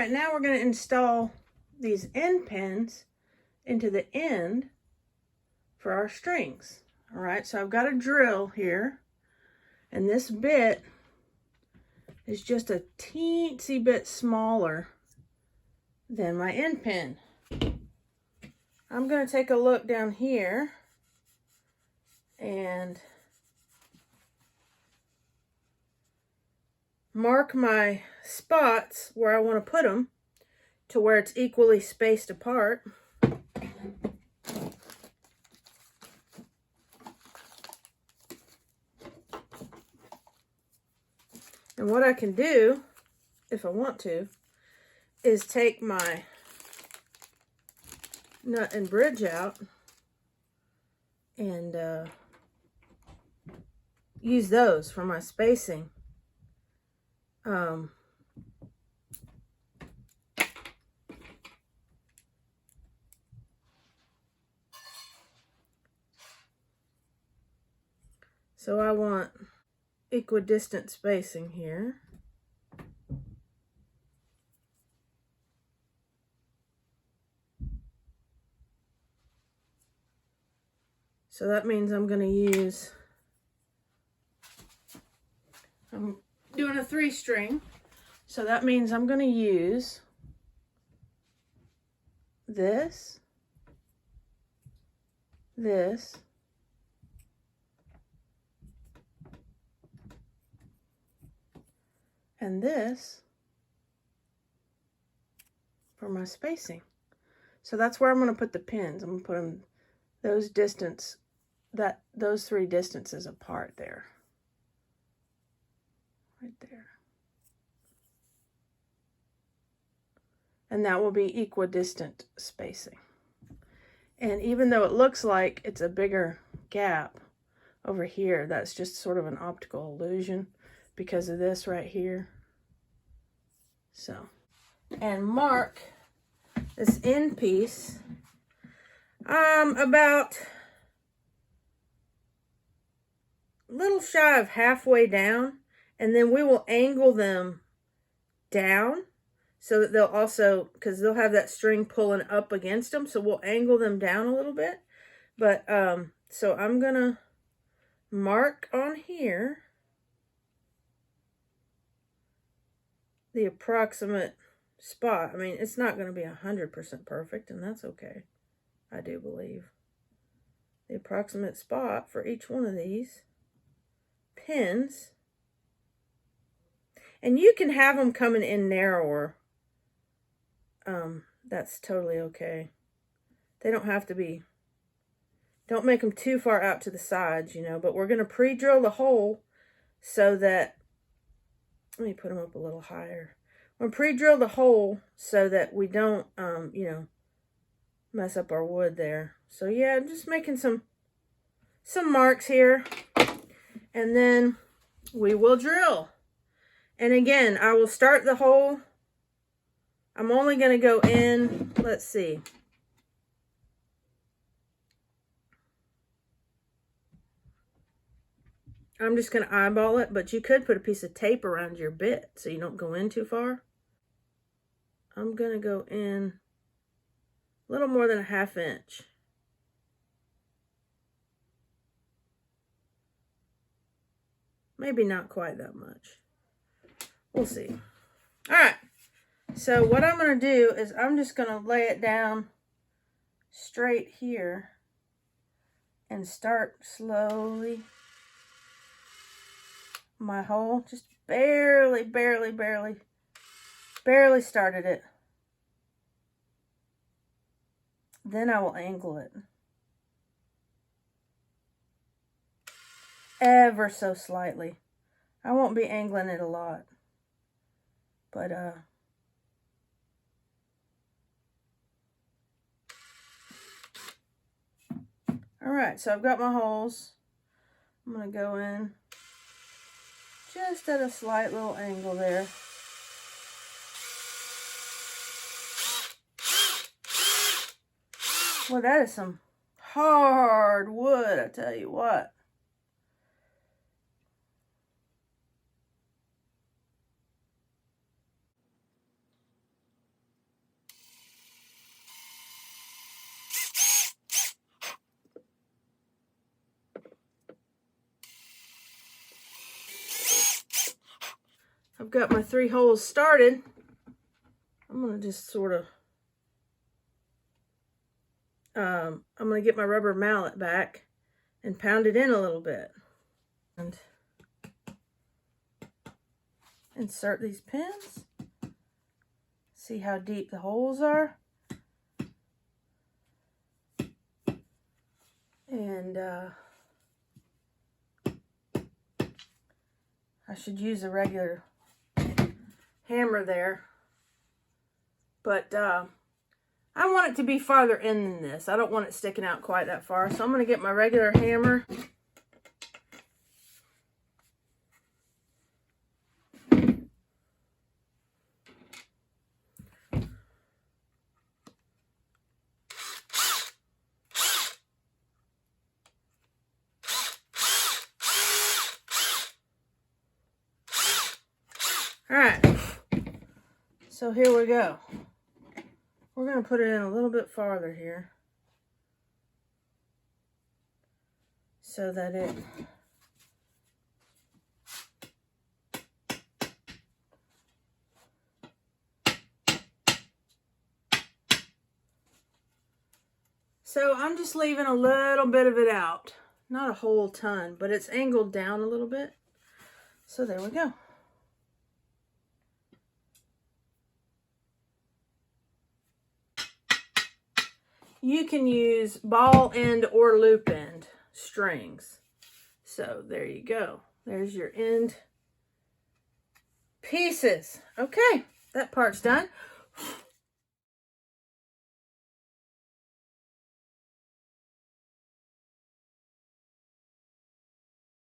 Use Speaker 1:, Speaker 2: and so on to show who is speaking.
Speaker 1: right, now we're going to install these end pins into the end for our strings. All right, so I've got a drill here, and this bit is just a teensy bit smaller than my end pin. I'm going to take a look down here and mark my spots where I want to put them to where it's equally spaced apart. And what I can do, if I want to, is take my nut and bridge out and use those for my spacing. So I want equidistant spacing here. So that means I'm going to use, I'm doing a 3-string, so that means I'm going to use this, this, and this for my spacing. So that's where I'm going to put the pins. I'm going to put them those 3 distances apart there. Right there. And that will be equidistant spacing. And even though it looks like it's a bigger gap over here, that's just sort of an optical illusion because of this right here. So, and mark this end piece about a little shy of halfway down, and then we will angle them down so that they'll also, because they'll have that string pulling up against them, so we'll angle them down a little bit. But so I'm gonna mark on here the approximate spot. I mean, it's not going to be 100% perfect, and that's okay. I do believe the approximate spot for each one of these pins. And you can have them coming in narrower. That's totally okay. They don't have to be, don't make them too far out to the sides, you know, but we're going to pre-drill the hole so that, let me put them up a little higher. We're going to pre-drill the hole so that we don't, you know, mess up our wood there. So yeah, I'm just making some marks here, and then we will drill. And again, I will start the hole. I'm only going to go in, let's see. I'm just going to eyeball it, but you could put a piece of tape around your bit so you don't go in too far. I'm going to go in a little more than a 1/2 inch. Maybe not quite that much. We'll see. All right. So what I'm going to do is I'm just going to lay it down straight here and start slowly my hole. Just barely started it. Then I will angle it ever so slightly. I won't be angling it a lot, but all right, so I've got my holes. I'm going to go in just at a slight little angle there. Well, that is some hard wood, I tell you what. got my 3 holes started, I'm going to just sort of, I'm going to get my rubber mallet back and pound it in a little bit. And insert these pins. See how deep the holes are. And I should use a regular hammer there. But I want it to be farther in than this. I don't want it sticking out quite that far. So I'm going to get my regular hammer. All right, so here we go. We're going to put it in a little bit farther here so that it so I'm just leaving a little bit of it out, not a whole ton, but it's angled down a little bit. So there we go. You can use ball end or loop end strings. So there you go. There's your end pieces. Okay, that part's done.